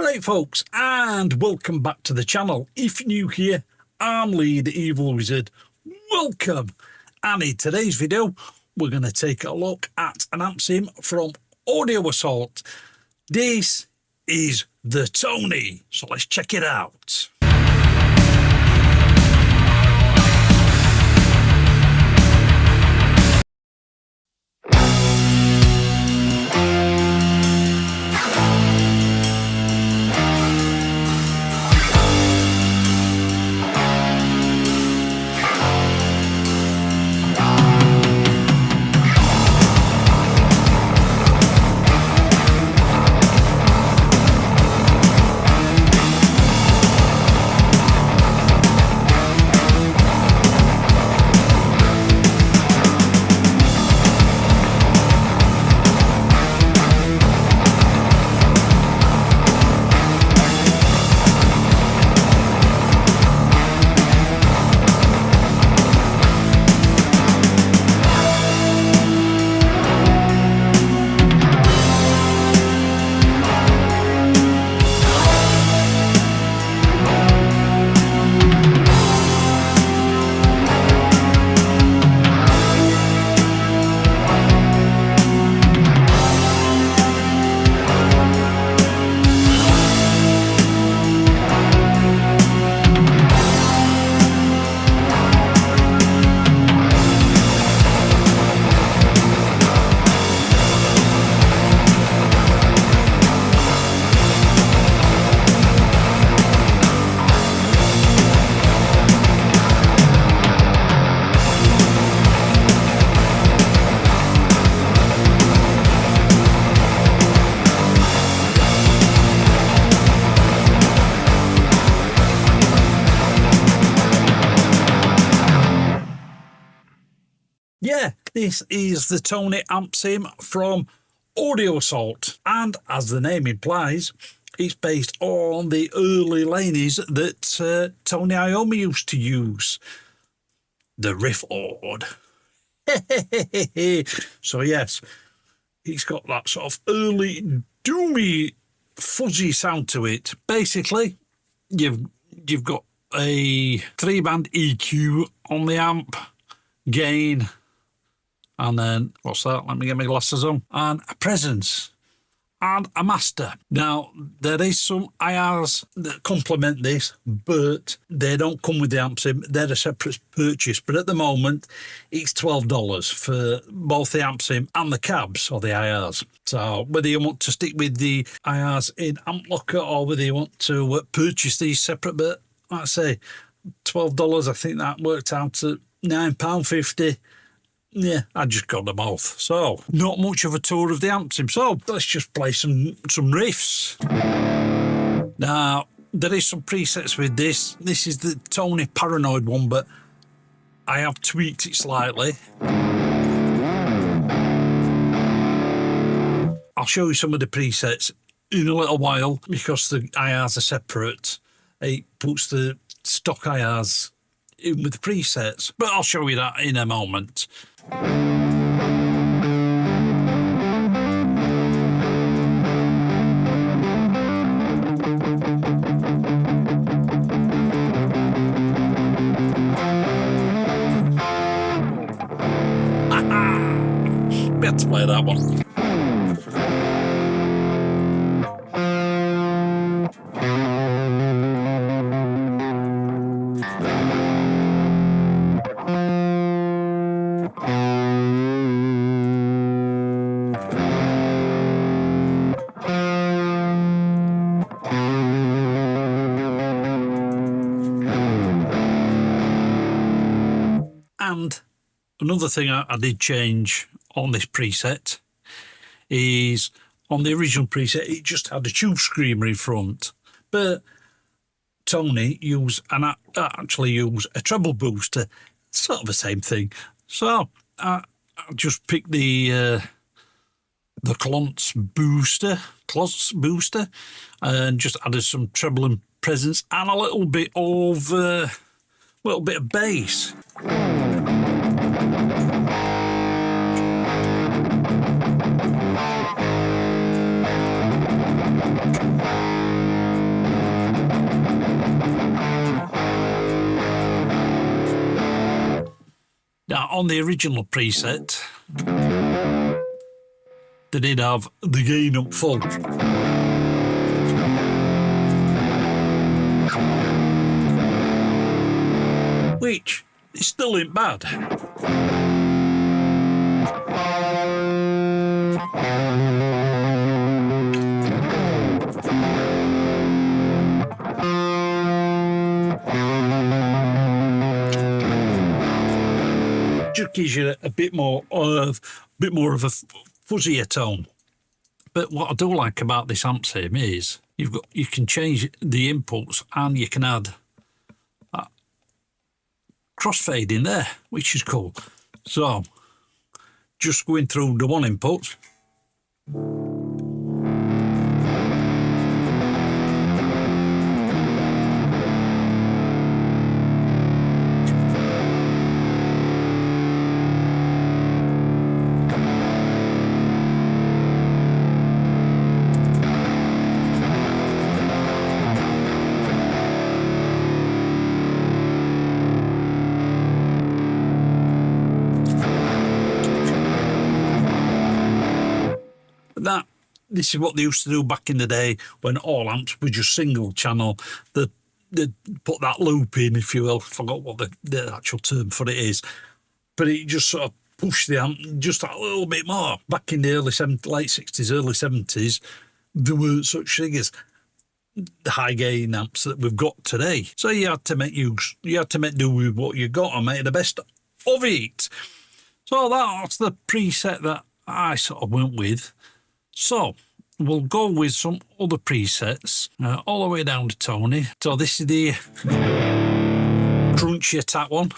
Right folks, and welcome back to the channel. If you're new here, I'm Lee the Evil Wizard. Welcome. And in today's video, we're going to take a look at an amp sim from Audio Assault. This is the Toney, so let's check it out. Yeah, this is the Toney amp sim from Audio Assault, and as the name implies, it's based on the early lanies that Toney Iommi used to use. The Riff Lord. So yes, it's got that sort of early doomy fuzzy sound to it. Basically, you've got a 3-band EQ on the amp, gain, and then, what's that? Let me get my glasses on. And a presence. And a master. Now, there is some IRs that complement this, but they don't come with the amp sim. They're a separate purchase. But at the moment, it's $12 for both the amp sim and the cabs, or the IRs. So whether you want to stick with the IRs in Amp Locker or whether you want to purchase these separate, but like I say, $12, I think that worked out at £9.50. Yeah, I just got them both. So, not much of a tour of the amp sim. So, let's just play some riffs. Now, there is some presets with this. This is the Toney Paranoid one, but I have tweaked it slightly. I'll show you some of the presets in a little while because the IRs are separate. It puts the stock IRs in with the presets, but I'll show you that in a moment. Let's play that one. And another thing I did change on this preset is on the original preset, it just had a tube screamer in front, but Toney actually use a treble booster, sort of the same thing. So I just picked the Clonce booster, and just added some treble and presence and a little bit of bass. Now, on the original preset, they did have the gain up full. Which is still ain't bad. Just gives you a bit more of a fuzzier tone. But what I do like about this amp sim is you can change the inputs and you can add crossfade in there, which is cool. So just going through the one input. This is what they used to do back in the day when all amps were just single channel. They'd put that loop in, if you will. I forgot what the actual term for it is. But it just sort of pushed the amp just a little bit more. Back in the late 60s, early 70s, there weren't such things as the high gain amps that we've got today. So you had to make do with what you got and make the best of it. So that's the preset that I sort of went with. So we'll go with some other presets all the way down to Toney. So this is the Crunchy Attack one.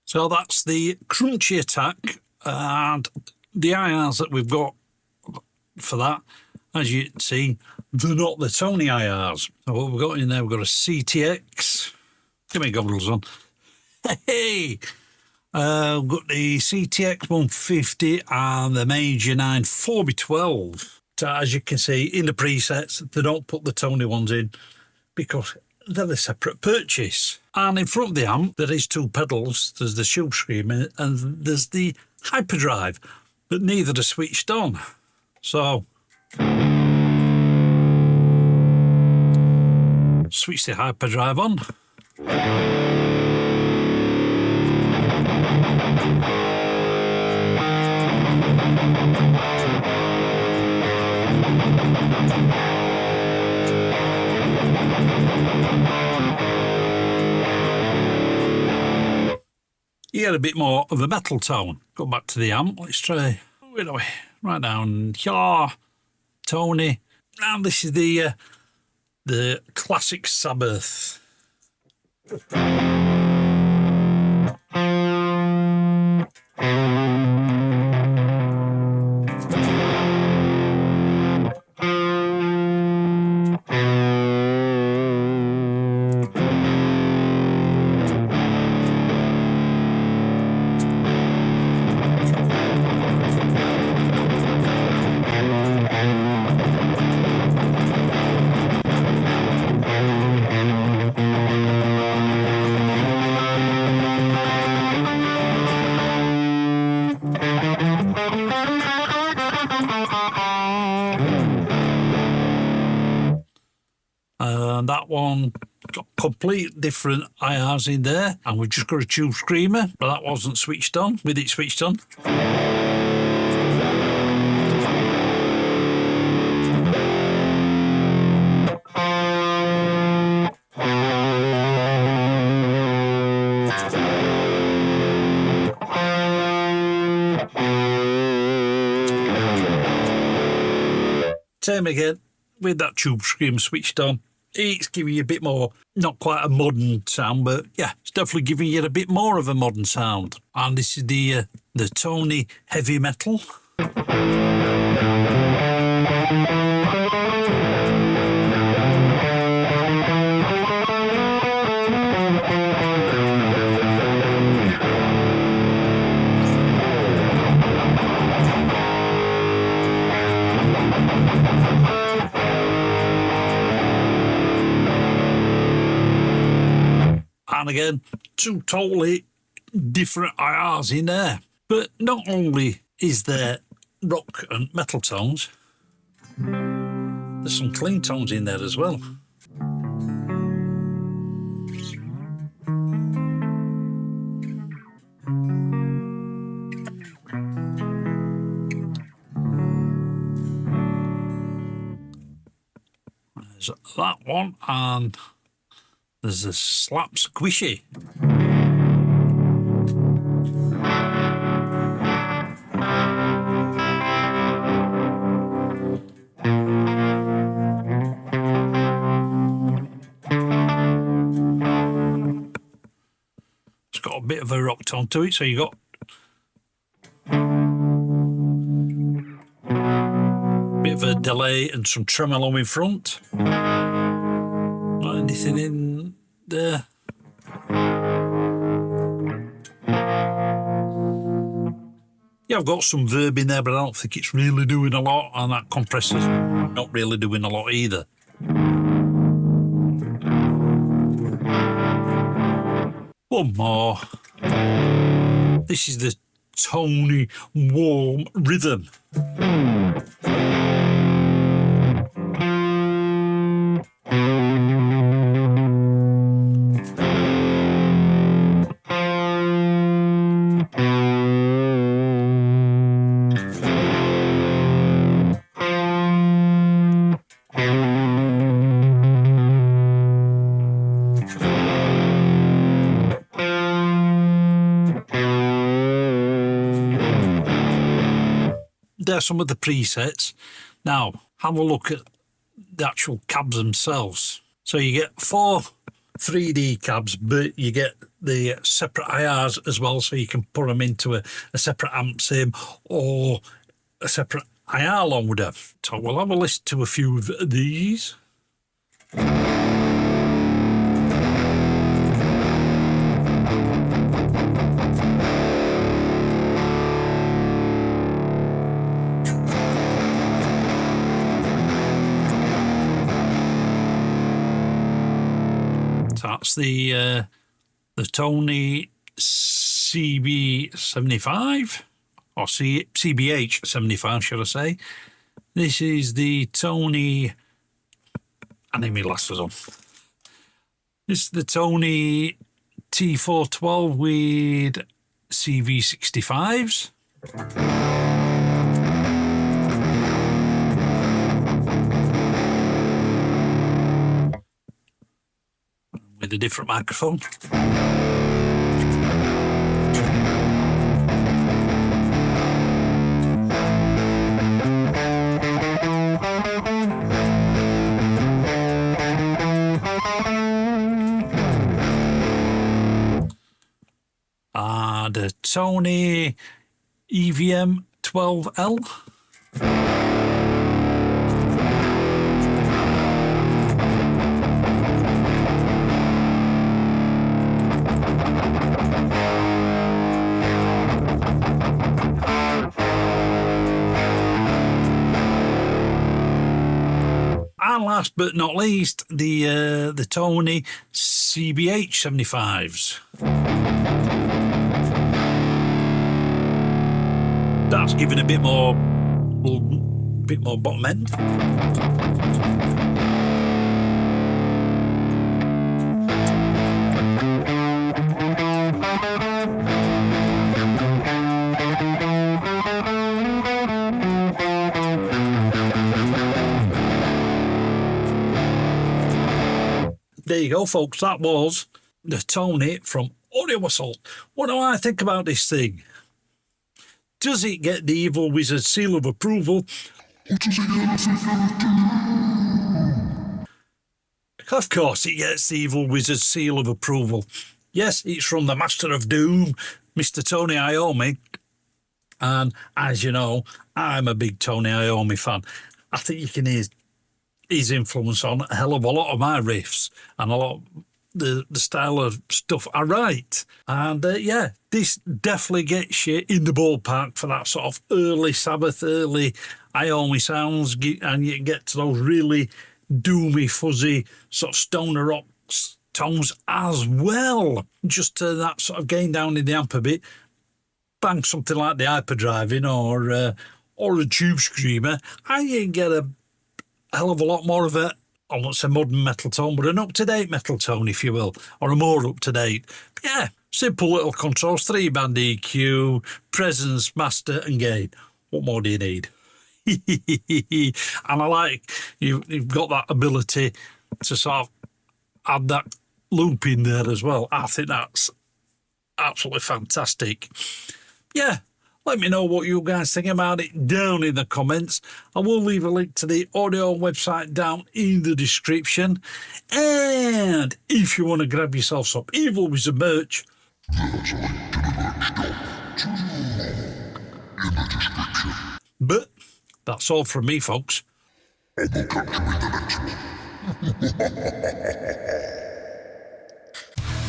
So that's the Crunchy Attack, and the IRs that we've got for that, as you can see, they're not the Toney IRs. So what we've got in there, we've got a CTX. Give me goggles on. Hey! We've got the CTX 150 and the Major 9 4x12. So as you can see, in the presets, they don't put the Toney ones in because they're a separate purchase. And in front of the amp, there is two pedals. There's the Tube Screamer and there's the Hyperdrive, but neither are switched on. So switch the Hyperdrive on. You get a bit more of a metal tone. Go back to the amp. Let's try right down here, Toney. And this is the classic Sabbath. And that one got complete different IRs in there, and we've just got a Tube Screamer, but that wasn't switched on, with it switched on. Same again, with that Tube Screamer switched on. It's giving you a bit more, not quite a modern sound, but yeah, it's definitely giving you a bit more of a modern sound. And this is the Toney heavy metal. And again, two totally different IRs in there. But not only is there rock and metal tones, there's some clean tones in there as well. There's that one, and there's a slap squishy. It's got a bit of a rock tone to it, so you got a bit of a delay and some tremolo in front. Not anything in there. Yeah, I've got some verb in there, but I don't think it's really doing a lot, and that compressor's not really doing a lot either. One more. This is the Toney Warm Rhythm. There's some of the presets. Now, have a look at the actual cabs themselves. So you get 4 3D cabs, but you get the separate IRs as well, so you can put them into a separate amp sim or a separate IR loader. So we'll have a listen to a few of these. That's the Toney CB75 or CBH 75, should I say? This is the Toney. I need my glasses on. This is the Toney T412 with CV65s. With a different microphone. The Toney EVM 12L. And last but not least, the Toney CBH 75s. That's giving a bit more bottom end. There you go, folks. That was the Toney from Audio Whistle. What do I think about this thing? Does it get the Evil Wizard seal of approval? Because Of course, it gets the Evil Wizard's seal of approval. Yes, it's from the Master of Doom, Mr. Toney Iommi. And as you know, I'm a big Toney Iommi fan. I think you can hear his influence on a hell of a lot of my riffs and a lot of the style of stuff I write. And yeah, this definitely gets you in the ballpark for that sort of early Sabbath, early Iommi sounds, and you get to those really doomy, fuzzy, sort of stoner rock tones as well. Just turn that sort of gain down in the amp a bit, bang something like the hyperdriving or a tube screamer, and you get a hell of a lot more of a, I won't say modern metal tone, but an up-to-date metal tone, if you will, or a more up-to-date. But yeah, simple little controls, 3-band EQ, presence, master and gain. What more do you need? And I like you've got that ability to sort of add that loop in there as well. I think that's absolutely fantastic. Yeah, let me know what you guys think about it down in the comments. I will leave a link to the audio website down in the description. And if you want to grab yourself some Evil Wizard merch, there's a link to the merch shop in the description. But that's all from me, folks. I will catch you in the next one.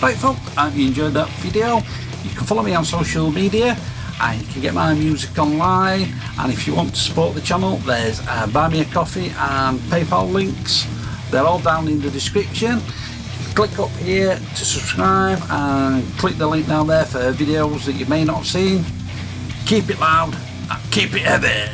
Right, folks, I hope you enjoyed that video. You can follow me on social media, and you can get my music online. And if you want to support the channel, there's Buy Me a Coffee and PayPal links. They're all down in the description. Click up here to subscribe and click the link down there for videos that you may not have seen. Keep it loud and keep it heavy.